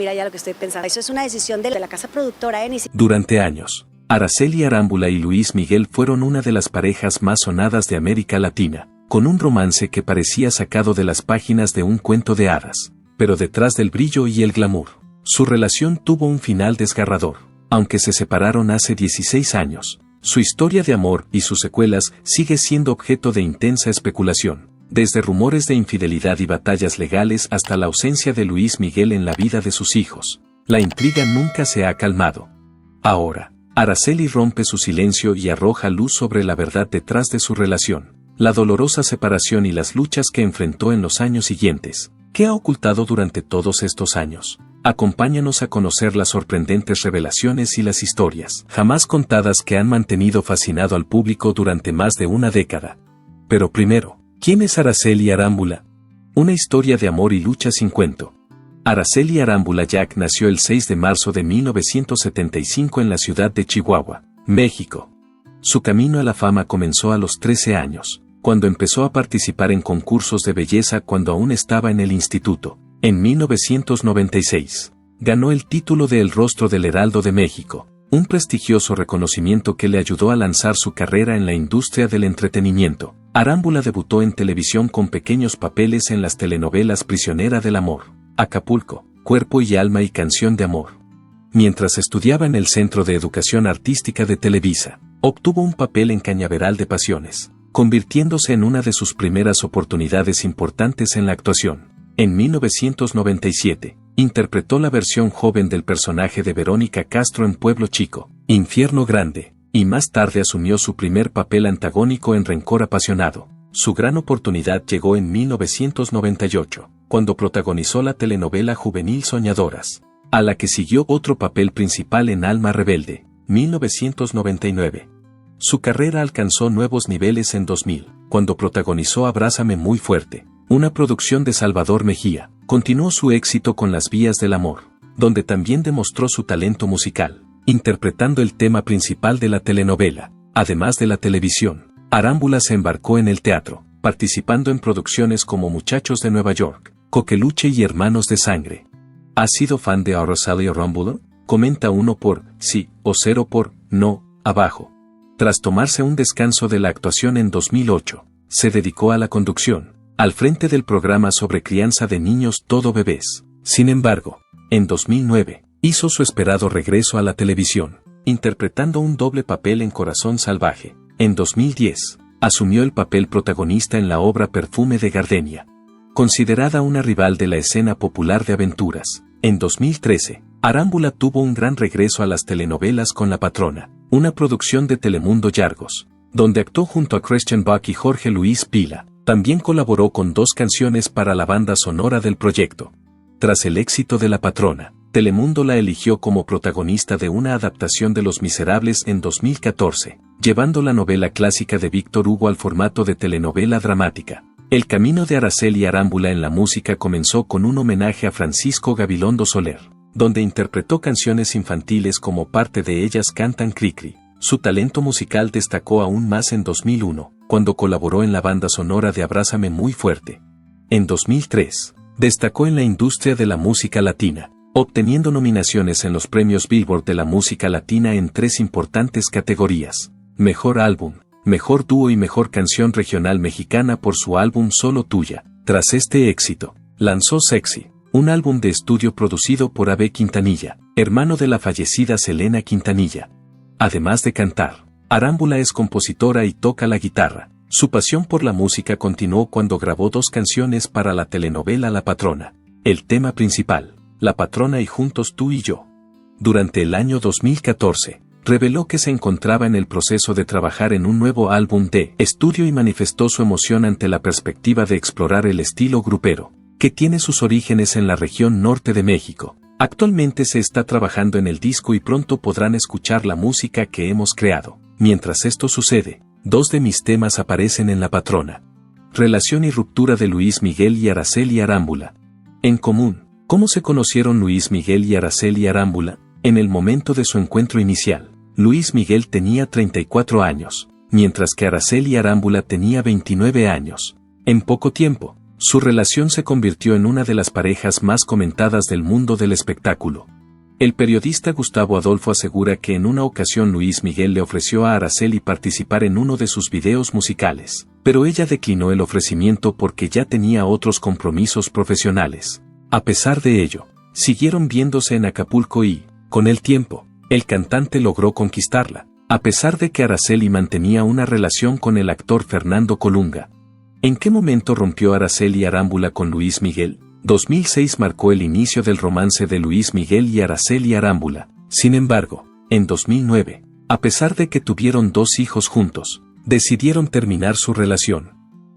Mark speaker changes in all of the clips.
Speaker 1: Mira ya lo que estoy pensando. Eso es una decisión de la casa productora, ni siquiera.
Speaker 2: Durante años, Araceli Arámbula y Luis Miguel fueron una de las parejas más sonadas de América Latina, con un romance que parecía sacado de las páginas de un cuento de hadas, pero detrás del brillo y el glamour, su relación tuvo un final desgarrador. Aunque se separaron hace 16 años, su historia de amor y sus secuelas sigue siendo objeto de intensa especulación, desde rumores de infidelidad y batallas legales hasta la ausencia de Luis Miguel en la vida de sus hijos. La intriga nunca se ha calmado. Ahora, Araceli rompe su silencio y arroja luz sobre la verdad detrás de su relación, la dolorosa separación y las luchas que enfrentó en los años siguientes. ¿Qué ha ocultado durante todos estos años? Acompáñanos a conocer las sorprendentes revelaciones y las historias jamás contadas que han mantenido fascinado al público durante más de una década. Pero primero, ¿quién es Araceli Arámbula? Una historia de amor y lucha sin cuento. Araceli Arámbula Jack nació el 6 de marzo de 1975 en la ciudad de Chihuahua, México. Su camino a la fama comenzó a los 13 años, cuando empezó a participar en concursos de belleza cuando aún estaba en el instituto. En 1996, ganó el título de El Rostro del Heraldo de México, un prestigioso reconocimiento que le ayudó a lanzar su carrera en la industria del entretenimiento. Arámbula debutó en televisión con pequeños papeles en las telenovelas Prisionera del Amor, Acapulco, Cuerpo y Alma y Canción de Amor. Mientras estudiaba en el Centro de Educación Artística de Televisa, obtuvo un papel en Cañaveral de Pasiones, convirtiéndose en una de sus primeras oportunidades importantes en la actuación. En 1997, interpretó la versión joven del personaje de Verónica Castro en Pueblo Chico, Infierno Grande, y más tarde asumió su primer papel antagónico en Rencor Apasionado. Su gran oportunidad llegó en 1998, cuando protagonizó la telenovela juvenil Soñadoras, a la que siguió otro papel principal en Alma Rebelde, 1999. Su carrera alcanzó nuevos niveles en 2000, cuando protagonizó Abrázame Muy Fuerte, una producción de Salvador Mejía. Continuó su éxito con Las Vías del Amor, donde también demostró su talento musical, interpretando el tema principal de la telenovela. Además de la televisión, Arámbula se embarcó en el teatro, participando en producciones como Muchachos de Nueva York, Coqueluche y Hermanos de Sangre. ¿Has sido fan de Araceli Arámbula? Comenta 1 por sí o 0 por no, abajo. Tras tomarse un descanso de la actuación en 2008, se dedicó a la conducción, al frente del programa sobre crianza de niños Todo Bebés. Sin embargo, en 2009, hizo su esperado regreso a la televisión, interpretando un doble papel en Corazón Salvaje. En 2010, asumió el papel protagonista en la obra Perfume de Gardenia, considerada una rival de la escena popular de aventuras. En 2013, Arámbula tuvo un gran regreso a las telenovelas con La Patrona, una producción de Telemundo Yargos, donde actuó junto a Christian Bach y Jorge Luis Pila. También colaboró con 2 canciones para la banda sonora del proyecto. Tras el éxito de La Patrona, Telemundo la eligió como protagonista de una adaptación de Los Miserables en 2014, llevando la novela clásica de Víctor Hugo al formato de telenovela dramática. El camino de Araceli Arámbula en la música comenzó con un homenaje a Francisco Gabilondo Soler, donde interpretó canciones infantiles como parte de ellas Cantan Cricri. Su talento musical destacó aún más en 2001, cuando colaboró en la banda sonora de Abrázame Muy Fuerte. En 2003, destacó en la industria de la música latina, obteniendo nominaciones en los premios Billboard de la música latina en 3 importantes categorías: Mejor Álbum, Mejor Dúo y Mejor Canción Regional Mexicana por su álbum Solo Tuya. Tras este éxito, lanzó Sexy, un álbum de estudio producido por Abe Quintanilla, hermano de la fallecida Selena Quintanilla. Además de cantar, Arámbula es compositora y toca la guitarra. Su pasión por la música continuó cuando grabó 2 canciones para la telenovela La Patrona. El tema principal, La Patrona y Juntos Tú y Yo. Durante el año 2014, reveló que se encontraba en el proceso de trabajar en un nuevo álbum de estudio y manifestó su emoción ante la perspectiva de explorar el estilo grupero, que tiene sus orígenes en la región norte de México. Actualmente se está trabajando en el disco y pronto podrán escuchar la música que hemos creado. Mientras esto sucede, 2 de mis temas aparecen en La Patrona. Relación y ruptura de Luis Miguel y Araceli Arámbula. En común, ¿cómo se conocieron Luis Miguel y Araceli Arámbula? En el momento de su encuentro inicial, Luis Miguel tenía 34 años, mientras que Araceli Arámbula tenía 29 años. En poco tiempo, su relación se convirtió en una de las parejas más comentadas del mundo del espectáculo. El periodista Gustavo Adolfo asegura que en una ocasión Luis Miguel le ofreció a Araceli participar en uno de sus videos musicales, pero ella declinó el ofrecimiento porque ya tenía otros compromisos profesionales. A pesar de ello, siguieron viéndose en Acapulco y, con el tiempo, el cantante logró conquistarla, a pesar de que Araceli mantenía una relación con el actor Fernando Colunga. ¿En qué momento rompió Araceli Arámbula con Luis Miguel? 2006 marcó el inicio del romance de Luis Miguel y Araceli Arámbula. Sin embargo, en 2009, a pesar de que tuvieron 2 hijos juntos, decidieron terminar su relación.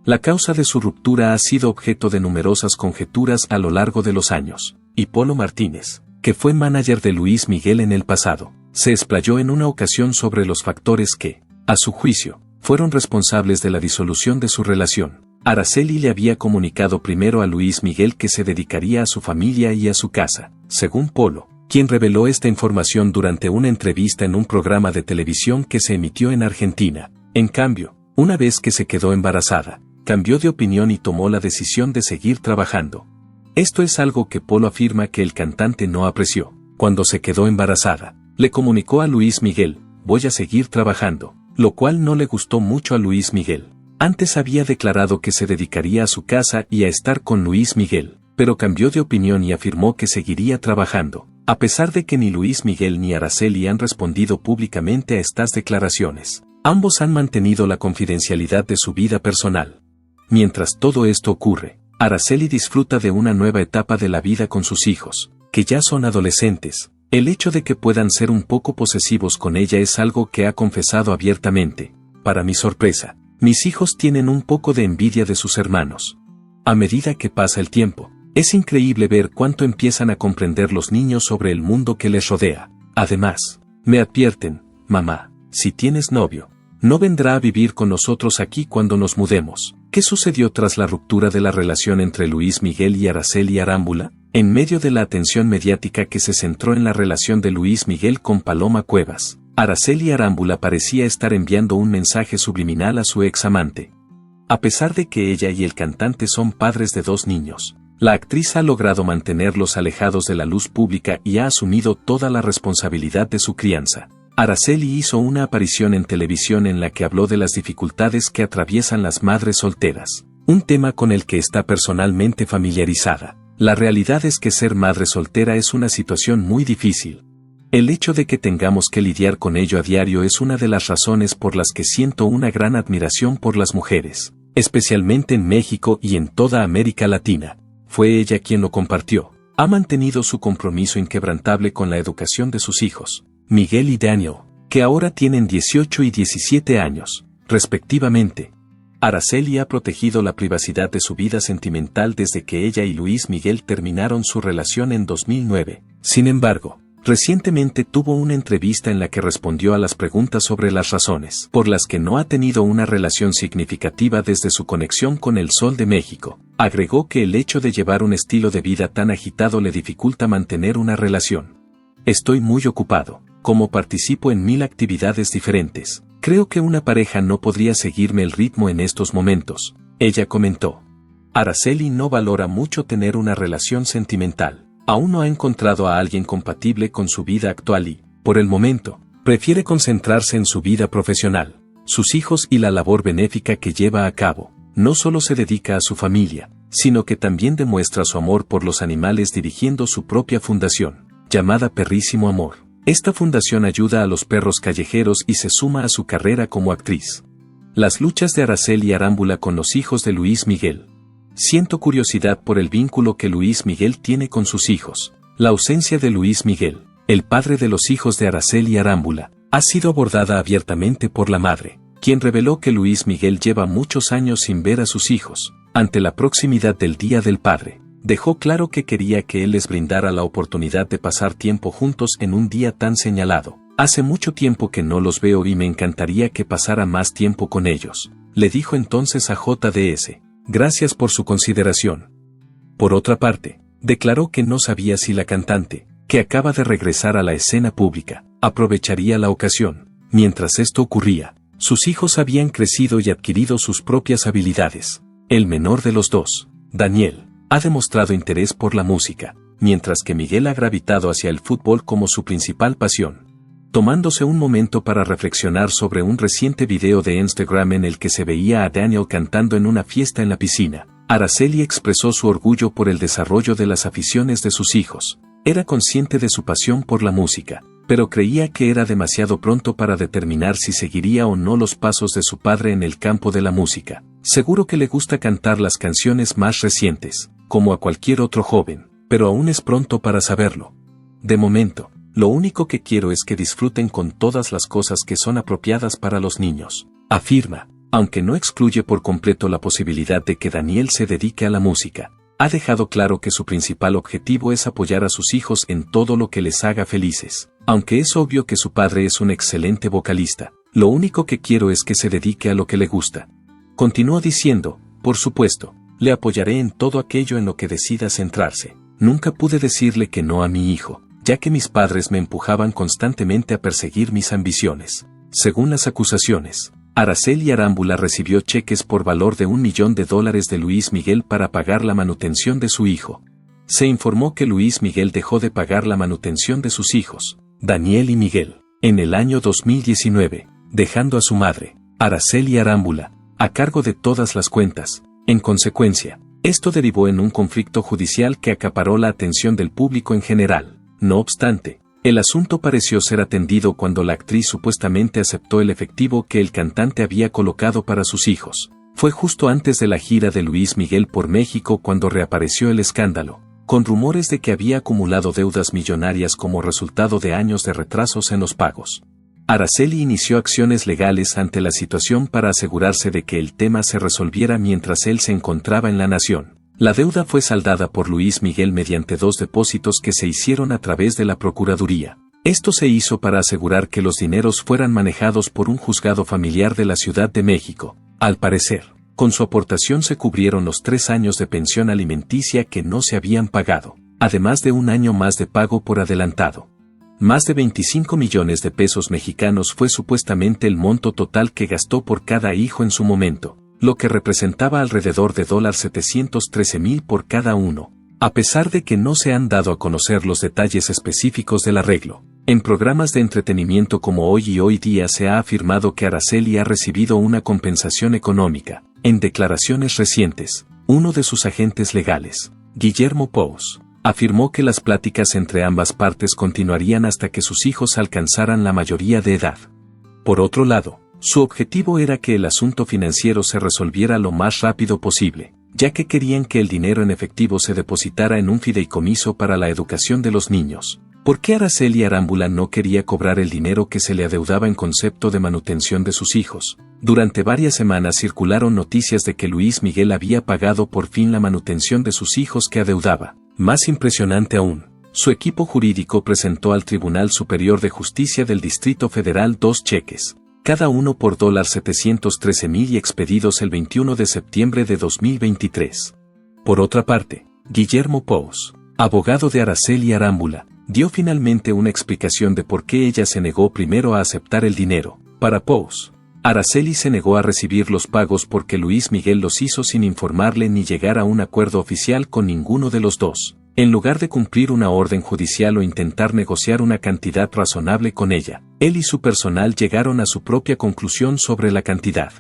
Speaker 2: La causa de su ruptura ha sido objeto de numerosas conjeturas a lo largo de los años, y Polo Martínez, que fue manager de Luis Miguel en el pasado, se explayó en una ocasión sobre los factores que, a su juicio, fueron responsables de la disolución de su relación. Araceli le había comunicado primero a Luis Miguel que se dedicaría a su familia y a su casa, según Polo, quien reveló esta información durante una entrevista en un programa de televisión que se emitió en Argentina. En cambio, una vez que se quedó embarazada, cambió de opinión y tomó la decisión de seguir trabajando. Esto es algo que Polo afirma que el cantante no apreció. Cuando se quedó embarazada, le comunicó a Luis Miguel, voy a seguir trabajando, lo cual no le gustó mucho a Luis Miguel. Antes había declarado que se dedicaría a su casa y a estar con Luis Miguel, pero cambió de opinión y afirmó que seguiría trabajando, a pesar de que ni Luis Miguel ni Araceli han respondido públicamente a estas declaraciones. Ambos han mantenido la confidencialidad de su vida personal. Mientras todo esto ocurre, Araceli disfruta de una nueva etapa de la vida con sus hijos, que ya son adolescentes. El hecho de que puedan ser un poco posesivos con ella es algo que ha confesado abiertamente. Para mi sorpresa, mis hijos tienen un poco de envidia de sus hermanos. A medida que pasa el tiempo, es increíble ver cuánto empiezan a comprender los niños sobre el mundo que les rodea. Además, me advierten, mamá, si tienes novio, no vendrá a vivir con nosotros aquí cuando nos mudemos. ¿Qué sucedió tras la ruptura de la relación entre Luis Miguel y Araceli Arámbula? En medio de la atención mediática que se centró en la relación de Luis Miguel con Paloma Cuevas, Araceli Arámbula parecía estar enviando un mensaje subliminal a su ex amante. A pesar de que ella y el cantante son padres de 2 niños, la actriz ha logrado mantenerlos alejados de la luz pública y ha asumido toda la responsabilidad de su crianza. Araceli hizo una aparición en televisión en la que habló de las dificultades que atraviesan las madres solteras, un tema con el que está personalmente familiarizada. La realidad es que ser madre soltera es una situación muy difícil. El hecho de que tengamos que lidiar con ello a diario es una de las razones por las que siento una gran admiración por las mujeres, especialmente en México y en toda América Latina. Fue ella quien lo compartió. Ha mantenido su compromiso inquebrantable con la educación de sus hijos, Miguel y Daniel, que ahora tienen 18 y 17 años, respectivamente. Araceli ha protegido la privacidad de su vida sentimental desde que ella y Luis Miguel terminaron su relación en 2009. Sin embargo, recientemente tuvo una entrevista en la que respondió a las preguntas sobre las razones por las que no ha tenido una relación significativa desde su conexión con el Sol de México. Agregó que el hecho de llevar un estilo de vida tan agitado le dificulta mantener una relación. Estoy muy ocupado, como participo en 1000 actividades diferentes. Creo que una pareja no podría seguirme el ritmo en estos momentos, ella comentó. Araceli no valora mucho tener una relación sentimental. Aún no ha encontrado a alguien compatible con su vida actual y, por el momento, prefiere concentrarse en su vida profesional, sus hijos y la labor benéfica que lleva a cabo. No solo se dedica a su familia, sino que también demuestra su amor por los animales dirigiendo su propia fundación, llamada Perrísimo Amor. Esta fundación ayuda a los perros callejeros y se suma a su carrera como actriz. Las luchas de Araceli Arámbula con los hijos de Luis Miguel. Siento curiosidad por el vínculo que Luis Miguel tiene con sus hijos. La ausencia de Luis Miguel, el padre de los hijos de Araceli Arámbula, ha sido abordada abiertamente por la madre, quien reveló que Luis Miguel lleva muchos años sin ver a sus hijos. Ante la proximidad del Día del Padre, dejó claro que quería que él les brindara la oportunidad de pasar tiempo juntos en un día tan señalado. Hace mucho tiempo que no los veo y me encantaría que pasara más tiempo con ellos, le dijo entonces a JDS. Gracias por su consideración. Por otra parte, declaró que no sabía si la cantante, que acaba de regresar a la escena pública, aprovecharía la ocasión. Mientras esto ocurría, sus hijos habían crecido y adquirido sus propias habilidades. El menor de los 2, Daniel ha demostrado interés por la música, mientras que Miguel ha gravitado hacia el fútbol como su principal pasión. Tomándose un momento para reflexionar sobre un reciente video de Instagram en el que se veía a Daniel cantando en una fiesta en la piscina, Araceli expresó su orgullo por el desarrollo de las aficiones de sus hijos. Era consciente de su pasión por la música, pero creía que era demasiado pronto para determinar si seguiría o no los pasos de su padre en el campo de la música. Seguro que le gusta cantar las canciones más recientes, como a cualquier otro joven, pero aún es pronto para saberlo. De momento, lo único que quiero es que disfruten con todas las cosas que son apropiadas para los niños, afirma, aunque no excluye por completo la posibilidad de que Daniel se dedique a la música. Ha dejado claro que su principal objetivo es apoyar a sus hijos en todo lo que les haga felices. Aunque es obvio que su padre es un excelente vocalista, lo único que quiero es que se dedique a lo que le gusta. Continuó diciendo, por supuesto, le apoyaré en todo aquello en lo que decida centrarse. Nunca pude decirle que no a mi hijo, ya que mis padres me empujaban constantemente a perseguir mis ambiciones. Según las acusaciones, Araceli Arámbula recibió cheques por valor de $1 millón de Luis Miguel para pagar la manutención de su hijo. Se informó que Luis Miguel dejó de pagar la manutención de sus hijos, Daniel y Miguel, en el año 2019, dejando a su madre, Araceli Arámbula, a cargo de todas las cuentas. En consecuencia, esto derivó en un conflicto judicial que acaparó la atención del público en general. No obstante, el asunto pareció ser atendido cuando la actriz supuestamente aceptó el efectivo que el cantante había colocado para sus hijos. Fue justo antes de la gira de Luis Miguel por México cuando reapareció el escándalo, con rumores de que había acumulado deudas millonarias como resultado de años de retrasos en los pagos. Araceli inició acciones legales ante la situación para asegurarse de que el tema se resolviera mientras él se encontraba en la nación. La deuda fue saldada por Luis Miguel mediante 2 depósitos que se hicieron a través de la Procuraduría. Esto se hizo para asegurar que los dineros fueran manejados por un juzgado familiar de la Ciudad de México. Al parecer, con su aportación se cubrieron los 3 años de pensión alimenticia que no se habían pagado, además de 1 año más de pago por adelantado. Más de 25 millones de pesos mexicanos fue supuestamente el monto total que gastó por cada hijo en su momento, lo que representaba alrededor de $713,000 por cada uno, a pesar de que no se han dado a conocer los detalles específicos del arreglo. En programas de entretenimiento como Hoy y Hoy Día se ha afirmado que Araceli ha recibido una compensación económica. En declaraciones recientes, uno de sus agentes legales, Guillermo Pous, afirmó que las pláticas entre ambas partes continuarían hasta que sus hijos alcanzaran la mayoría de edad. Por otro lado, su objetivo era que el asunto financiero se resolviera lo más rápido posible, ya que querían que el dinero en efectivo se depositara en un fideicomiso para la educación de los niños. ¿Por qué Araceli Arámbula no quería cobrar el dinero que se le adeudaba en concepto de manutención de sus hijos? Durante varias semanas circularon noticias de que Luis Miguel había pagado por fin la manutención de sus hijos que adeudaba. Más impresionante aún, su equipo jurídico presentó al Tribunal Superior de Justicia del Distrito Federal 2 cheques, cada uno por $713,000 y expedidos el 21 de septiembre de 2023. Por otra parte, Guillermo Pous, abogado de Araceli Arámbula, dio finalmente una explicación de por qué ella se negó primero a aceptar el dinero. Para Pous, Araceli se negó a recibir los pagos porque Luis Miguel los hizo sin informarle ni llegar a un acuerdo oficial con ninguno de los dos, en lugar de cumplir una orden judicial o intentar negociar una cantidad razonable con ella. Él y su personal llegaron a su propia conclusión sobre la cantidad.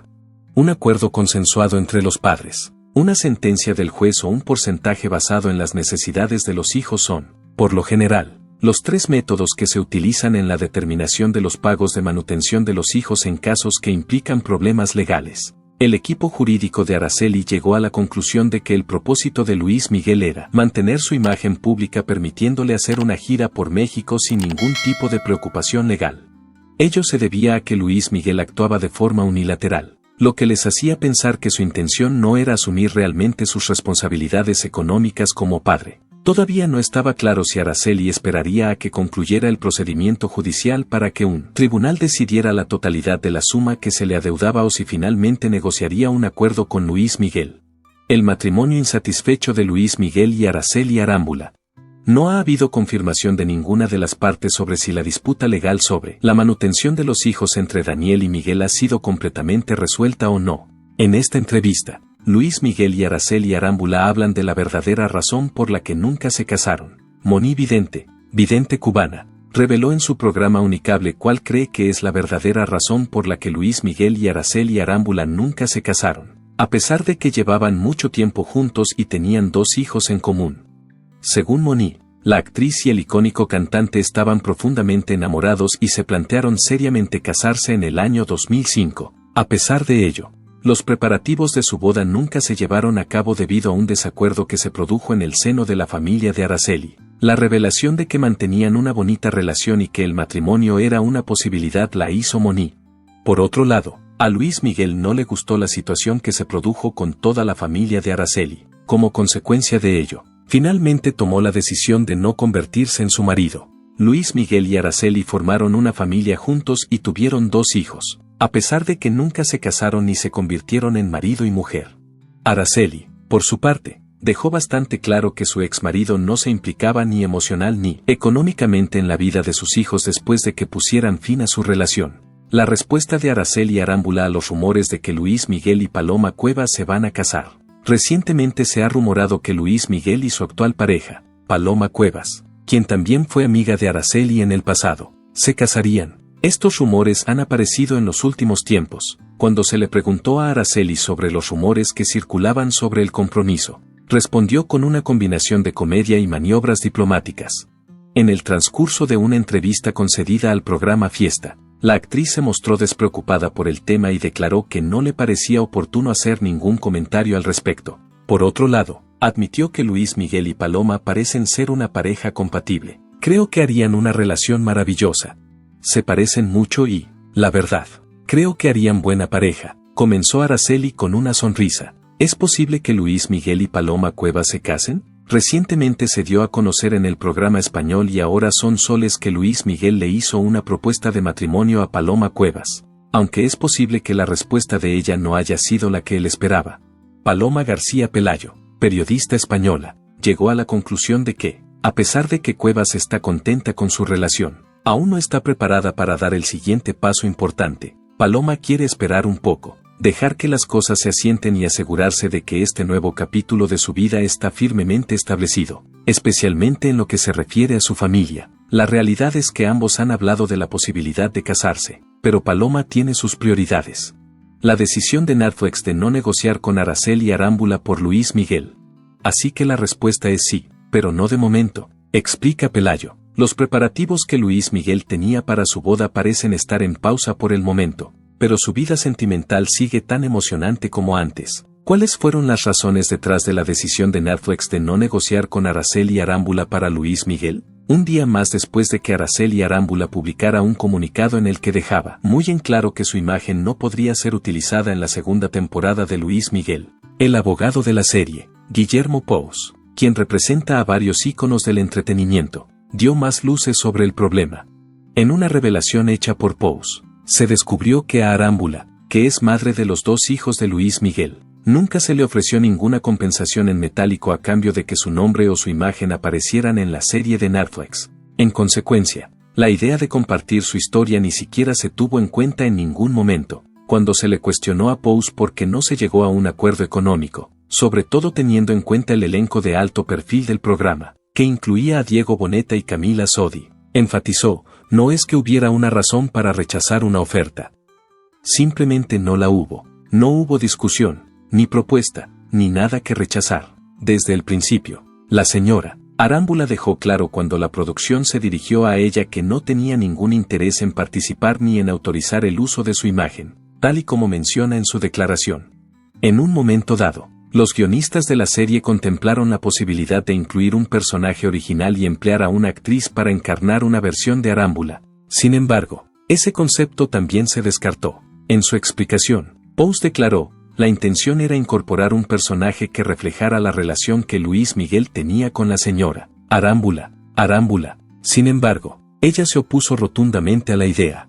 Speaker 2: Un acuerdo consensuado entre los padres, una sentencia del juez o un porcentaje basado en las necesidades de los hijos son, por lo general, los 3 métodos que se utilizan en la determinación de los pagos de manutención de los hijos en casos que implican problemas legales. El equipo jurídico de Araceli llegó a la conclusión de que el propósito de Luis Miguel era mantener su imagen pública permitiéndole hacer una gira por México sin ningún tipo de preocupación legal. Ello se debía a que Luis Miguel actuaba de forma unilateral, lo que les hacía pensar que su intención no era asumir realmente sus responsabilidades económicas como padre. Todavía no estaba claro si Araceli esperaría a que concluyera el procedimiento judicial para que un tribunal decidiera la totalidad de la suma que se le adeudaba o si finalmente negociaría un acuerdo con Luis Miguel. El matrimonio insatisfecho de Luis Miguel y Araceli Arámbula. No ha habido confirmación de ninguna de las partes sobre si la disputa legal sobre la manutención de los hijos entre Daniel y Miguel ha sido completamente resuelta o no. En esta entrevista, Luis Miguel y Araceli Arámbula hablan de la verdadera razón por la que nunca se casaron. Moni Vidente, vidente cubana, reveló en su programa Unicable cuál cree que es la verdadera razón por la que Luis Miguel y Araceli Arámbula nunca se casaron, a pesar de que llevaban mucho tiempo juntos y tenían 2 hijos en común. Según Moni, la actriz y el icónico cantante estaban profundamente enamorados y se plantearon seriamente casarse en el año 2005. A pesar de ello, los preparativos de su boda nunca se llevaron a cabo debido a un desacuerdo que se produjo en el seno de la familia de Araceli. La revelación de que mantenían una bonita relación y que el matrimonio era una posibilidad la hizo Moni. Por otro lado, a Luis Miguel no le gustó la situación que se produjo con toda la familia de Araceli. Como consecuencia de ello, finalmente tomó la decisión de no convertirse en su marido. Luis Miguel y Araceli formaron una familia juntos y tuvieron 2 hijos, a pesar de que nunca se casaron ni se convirtieron en marido y mujer. Araceli, por su parte, dejó bastante claro que su exmarido no se implicaba ni emocional ni económicamente en la vida de sus hijos después de que pusieran fin a su relación. La respuesta de Araceli Arámbula a los rumores de que Luis Miguel y Paloma Cuevas se van a casar. Recientemente se ha rumorado que Luis Miguel y su actual pareja, Paloma Cuevas, quien también fue amiga de Araceli en el pasado, se casarían. Estos rumores han aparecido en los últimos tiempos. Cuando se le preguntó a Araceli sobre los rumores que circulaban sobre el compromiso, respondió con una combinación de comedia y maniobras diplomáticas. En el transcurso de una entrevista concedida al programa Fiesta, la actriz se mostró despreocupada por el tema y declaró que no le parecía oportuno hacer ningún comentario al respecto. Por otro lado, admitió que Luis Miguel y Paloma parecen ser una pareja compatible. Creo que harían una relación maravillosa. Se parecen mucho y, la verdad, creo que harían buena pareja, comenzó Araceli con una sonrisa. ¿Es posible que Luis Miguel y Paloma Cuevas se casen? Recientemente se dio a conocer en el programa español Y Ahora Son Soles que Luis Miguel le hizo una propuesta de matrimonio a Paloma Cuevas, aunque es posible que la respuesta de ella no haya sido la que él esperaba. Paloma García Pelayo, periodista española, llegó a la conclusión de que, a pesar de que Cuevas está contenta con su relación, aún no está preparada para dar el siguiente paso importante. Paloma quiere esperar un poco, dejar que las cosas se asienten y asegurarse de que este nuevo capítulo de su vida está firmemente establecido, especialmente en lo que se refiere a su familia. La realidad es que ambos han hablado de la posibilidad de casarse, pero Paloma tiene sus prioridades. La decisión de Netflix de no negociar con Araceli Arámbula por Luis Miguel. Así que la respuesta es sí, pero no de momento, explica Pelayo. Los preparativos que Luis Miguel tenía para su boda parecen estar en pausa por el momento, pero su vida sentimental sigue tan emocionante como antes. ¿Cuáles fueron las razones detrás de la decisión de Netflix de no negociar con Araceli Arámbula para Luis Miguel? Un día más después de que Araceli Arámbula publicara un comunicado en el que dejaba muy en claro que su imagen no podría ser utilizada en la segunda temporada de Luis Miguel, el abogado de la serie, Guillermo Pous, quien representa a varios íconos del entretenimiento, dio más luces sobre el problema. En una revelación hecha por Pous, se descubrió que a Arámbula, que es madre de los 2 hijos de Luis Miguel, nunca se le ofreció ninguna compensación en metálico a cambio de que su nombre o su imagen aparecieran en la serie de Netflix. En consecuencia, la idea de compartir su historia ni siquiera se tuvo en cuenta en ningún momento, cuando se le cuestionó a Pous por qué no se llegó a un acuerdo económico, sobre todo teniendo en cuenta el elenco de alto perfil del programa, que incluía a Diego Boneta y Camila Sodi. Enfatizó, no es que hubiera una razón para rechazar una oferta. Simplemente no la hubo. No hubo discusión, ni propuesta, ni nada que rechazar. Desde el principio, la señora Arámbula dejó claro cuando la producción se dirigió a ella que no tenía ningún interés en participar ni en autorizar el uso de su imagen, tal y como menciona en su declaración. En un momento dado, los guionistas de la serie contemplaron la posibilidad de incluir un personaje original y emplear a una actriz para encarnar una versión de Arámbula. Sin embargo, ese concepto también se descartó. En su explicación, Pous declaró, la intención era incorporar un personaje que reflejara la relación que Luis Miguel tenía con la señora Arámbula. Sin embargo, ella se opuso rotundamente a la idea.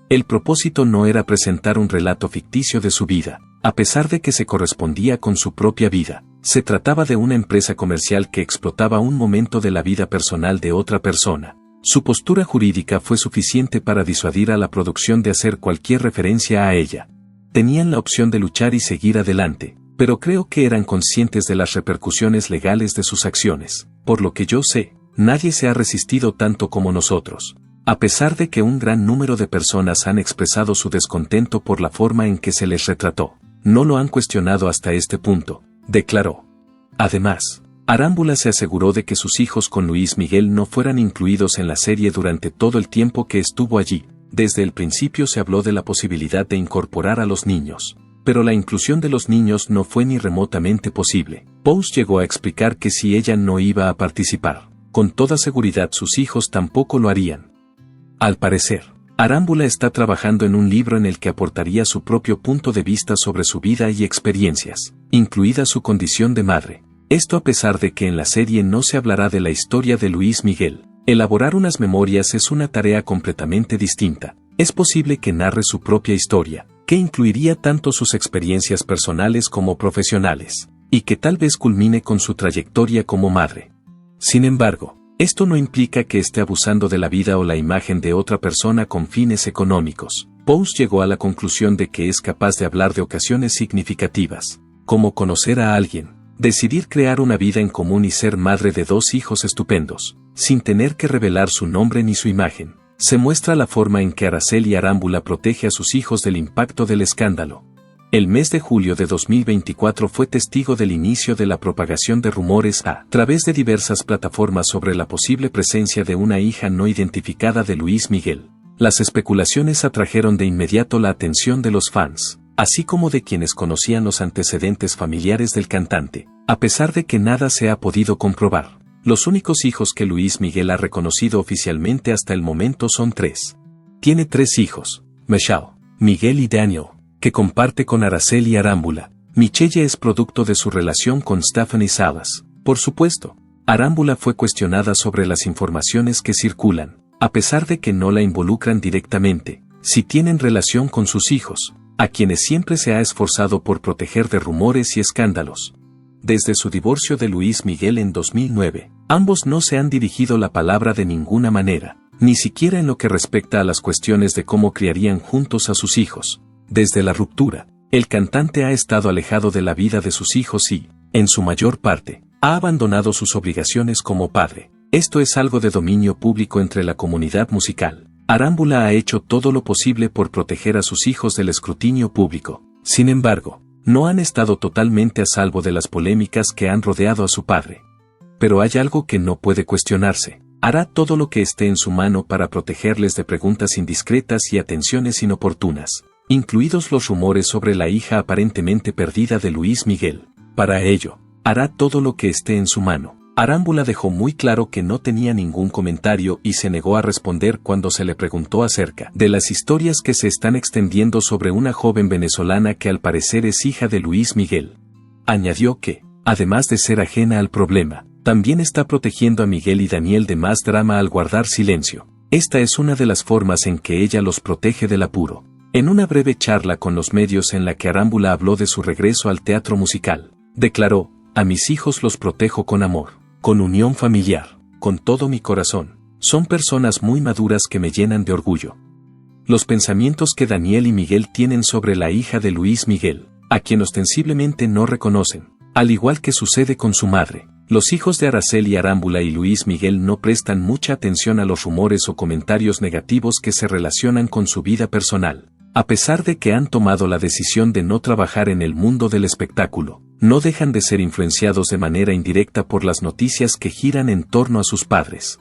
Speaker 2: El propósito no era presentar un relato ficticio de su vida, a pesar de que se correspondía con su propia vida. Se trataba de una empresa comercial que explotaba un momento de la vida personal de otra persona. Su postura jurídica fue suficiente para disuadir a la producción de hacer cualquier referencia a ella. Tenían la opción de luchar y seguir adelante, pero creo que eran conscientes de las repercusiones legales de sus acciones. Por lo que yo sé, nadie se ha resistido tanto como nosotros. A pesar de que un gran número de personas han expresado su descontento por la forma en que se les retrató, no lo han cuestionado hasta este punto, declaró. Además, Arámbula se aseguró de que sus hijos con Luis Miguel no fueran incluidos en la serie durante todo el tiempo que estuvo allí. Desde el principio se habló de la posibilidad de incorporar a los niños, pero la inclusión de los niños no fue ni remotamente posible. Pous llegó a explicar que si ella no iba a participar, con toda seguridad sus hijos tampoco lo harían. Al parecer, Arámbula está trabajando en un libro en el que aportaría su propio punto de vista sobre su vida y experiencias, incluida su condición de madre. Esto a pesar de que en la serie no se hablará de la historia de Luis Miguel. Elaborar unas memorias es una tarea completamente distinta. Es posible que narre su propia historia, que incluiría tanto sus experiencias personales como profesionales, y que tal vez culmine con su trayectoria como madre. Sin embargo, esto no implica que esté abusando de la vida o la imagen de otra persona con fines económicos. Pous llegó a la conclusión de que es capaz de hablar de ocasiones significativas, como conocer a alguien, decidir crear una vida en común y ser madre de 2 hijos estupendos, sin tener que revelar su nombre ni su imagen. Se muestra la forma en que Araceli Arámbula protege a sus hijos del impacto del escándalo. El mes de julio de 2024 fue testigo del inicio de la propagación de rumores a través de diversas plataformas sobre la posible presencia de una hija no identificada de Luis Miguel. Las especulaciones atrajeron de inmediato la atención de los fans, así como de quienes conocían los antecedentes familiares del cantante. A pesar de que nada se ha podido comprobar, los únicos hijos que Luis Miguel ha reconocido oficialmente hasta el momento son 3. Tiene 3 hijos, Michelle, Miguel y Daniel, que comparte con Araceli Arámbula. Michelle es producto de su relación con Stephanie Salas. Por supuesto, Arámbula fue cuestionada sobre las informaciones que circulan, a pesar de que no la involucran directamente, si tienen relación con sus hijos, a quienes siempre se ha esforzado por proteger de rumores y escándalos. Desde su divorcio de Luis Miguel en 2009, ambos no se han dirigido la palabra de ninguna manera, ni siquiera en lo que respecta a las cuestiones de cómo criarían juntos a sus hijos. Desde la ruptura, el cantante ha estado alejado de la vida de sus hijos y, en su mayor parte, ha abandonado sus obligaciones como padre. Esto es algo de dominio público entre la comunidad musical. Arámbula ha hecho todo lo posible por proteger a sus hijos del escrutinio público. Sin embargo, no han estado totalmente a salvo de las polémicas que han rodeado a su padre. Pero hay algo que no puede cuestionarse. Hará todo lo que esté en su mano para protegerles de preguntas indiscretas y atenciones inoportunas, incluidos los rumores sobre la hija aparentemente perdida de Luis Miguel. Para ello, hará todo lo que esté en su mano. Arámbula dejó muy claro que no tenía ningún comentario y se negó a responder cuando se le preguntó acerca de las historias que se están extendiendo sobre una joven venezolana que al parecer es hija de Luis Miguel. Añadió que, además de ser ajena al problema, también está protegiendo a Miguel y Daniel de más drama al guardar silencio. Esta es una de las formas en que ella los protege del apuro. En una breve charla con los medios en la que Arámbula habló de su regreso al teatro musical, declaró: "A mis hijos los protejo con amor, con unión familiar, con todo mi corazón. Son personas muy maduras que me llenan de orgullo". Los pensamientos que Daniel y Miguel tienen sobre la hija de Luis Miguel, a quien ostensiblemente no reconocen, al igual que sucede con su madre. Los hijos de Araceli Arámbula y Luis Miguel no prestan mucha atención a los rumores o comentarios negativos que se relacionan con su vida personal. A pesar de que han tomado la decisión de no trabajar en el mundo del espectáculo, no dejan de ser influenciados de manera indirecta por las noticias que giran en torno a sus padres.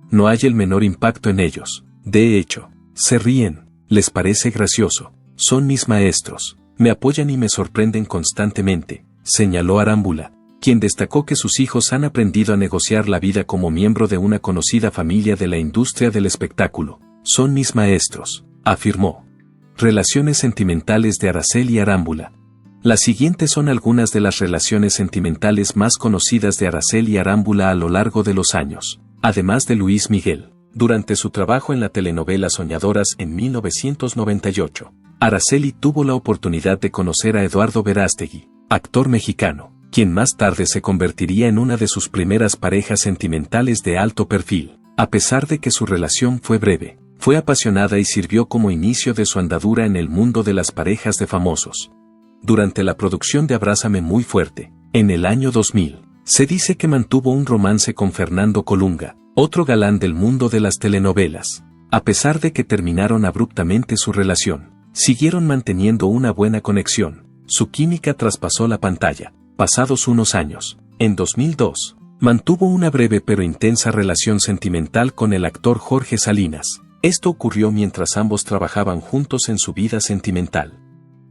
Speaker 2: No hay el menor impacto en ellos. De hecho, se ríen, les parece gracioso. Son mis maestros, me apoyan y me sorprenden constantemente, señaló Arámbula, quien destacó que sus hijos han aprendido a negociar la vida como miembro de una conocida familia de la industria del espectáculo. Son mis maestros, afirmó. Relaciones sentimentales de Araceli Arámbula. Las siguientes son algunas de las relaciones sentimentales más conocidas de Araceli Arámbula a lo largo de los años. Además de Luis Miguel, durante su trabajo en la telenovela Soñadoras en 1998, Araceli tuvo la oportunidad de conocer a Eduardo Verástegui, actor mexicano, quien más tarde se convertiría en una de sus primeras parejas sentimentales de alto perfil. A pesar de que su relación fue breve, fue apasionada y sirvió como inicio de su andadura en el mundo de las parejas de famosos. durante la producción de Abrázame muy fuerte, en el año 2000. Se dice que mantuvo un romance con Fernando Colunga, otro galán del mundo de las telenovelas. A pesar de que terminaron abruptamente su relación, siguieron manteniendo una buena conexión. Su química traspasó la pantalla. Pasados unos años, en 2002, mantuvo una breve pero intensa relación sentimental con el actor Jorge Salinas. Esto ocurrió mientras ambos trabajaban juntos en su vida sentimental.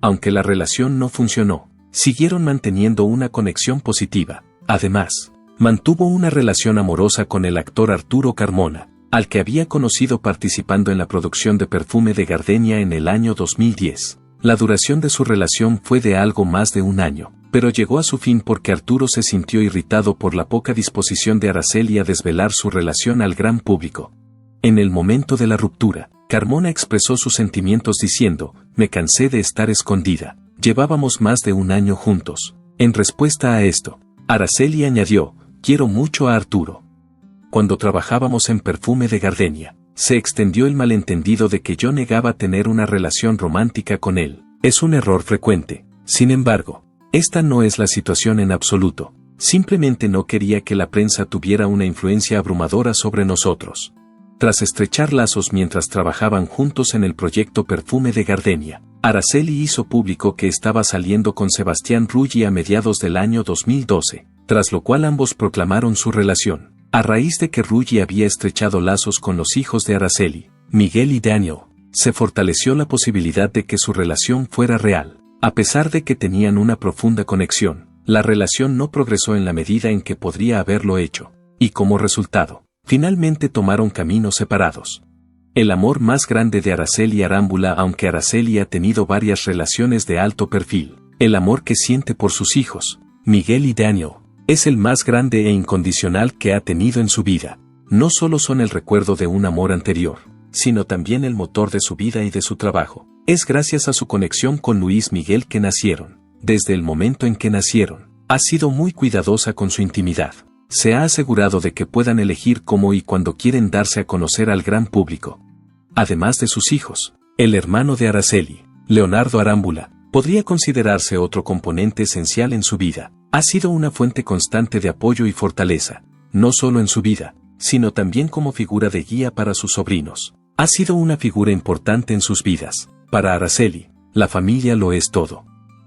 Speaker 2: Aunque la relación no funcionó, siguieron manteniendo una conexión positiva. Además, mantuvo una relación amorosa con el actor Arturo Carmona, al que había conocido participando en la producción de Perfume de Gardenia en el año 2010. La duración de su relación fue de algo más de un año, pero llegó a su fin porque Arturo se sintió irritado por la poca disposición de Araceli a desvelar su relación al gran público. En el momento de la ruptura, Carmona expresó sus sentimientos diciendo: «Me cansé de estar escondida. Llevábamos más de un año juntos». En respuesta a esto, Araceli añadió: «Quiero mucho a Arturo». Cuando trabajábamos en Perfume de Gardenia, se extendió el malentendido de que yo negaba tener una relación romántica con él. Es un error frecuente. Sin embargo, esta no es la situación en absoluto. Simplemente no quería que la prensa tuviera una influencia abrumadora sobre nosotros. Tras estrechar lazos mientras trabajaban juntos en el proyecto Perfume de Gardenia, Araceli hizo público que estaba saliendo con Sebastián Rulli a mediados del año 2012, tras lo cual ambos proclamaron su relación. A raíz de que Rulli había estrechado lazos con los hijos de Araceli, Miguel y Daniel, se fortaleció la posibilidad de que su relación fuera real. A pesar de que tenían una profunda conexión, la relación no progresó en la medida en que podría haberlo hecho, y como resultado, finalmente tomaron caminos separados. El amor más grande de Araceli Arámbula. Aunque Araceli ha tenido varias relaciones de alto perfil, el amor que siente por sus hijos, Miguel y Daniel, es el más grande e incondicional que ha tenido en su vida. No solo son el recuerdo de un amor anterior, sino también el motor de su vida y de su trabajo. Es gracias a su conexión con Luis Miguel que nacieron. Desde el momento en que nacieron, ha sido muy cuidadosa con su intimidad. Se ha asegurado de que puedan elegir cómo y cuándo quieren darse a conocer al gran público. Además de sus hijos, el hermano de Araceli, Leonardo Arámbula, podría considerarse otro componente esencial en su vida. Ha sido una fuente constante de apoyo y fortaleza, no solo en su vida, sino también como figura de guía para sus sobrinos. Ha sido una figura importante en sus vidas. Para Araceli, la familia lo es todo.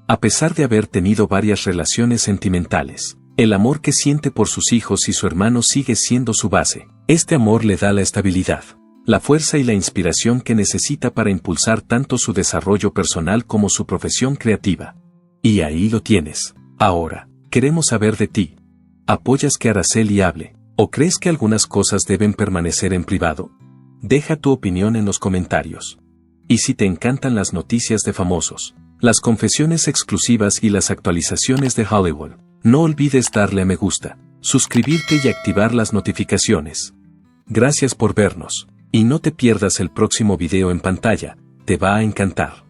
Speaker 2: A pesar de haber tenido varias relaciones sentimentales, el amor que siente por sus hijos y su hermano sigue siendo su base. Este amor le da la estabilidad, la fuerza y la inspiración que necesita para impulsar tanto su desarrollo personal como su profesión creativa. Y ahí lo tienes. Ahora, queremos saber de ti. ¿Apoyas que Araceli hable, o crees que algunas cosas deben permanecer en privado? Deja tu opinión en los comentarios. Y si te encantan las noticias de famosos, las confesiones exclusivas y las actualizaciones de Hollywood, no olvides darle a me gusta, suscribirte y activar las notificaciones. Gracias por vernos, y no te pierdas el próximo video en pantalla, te va a encantar.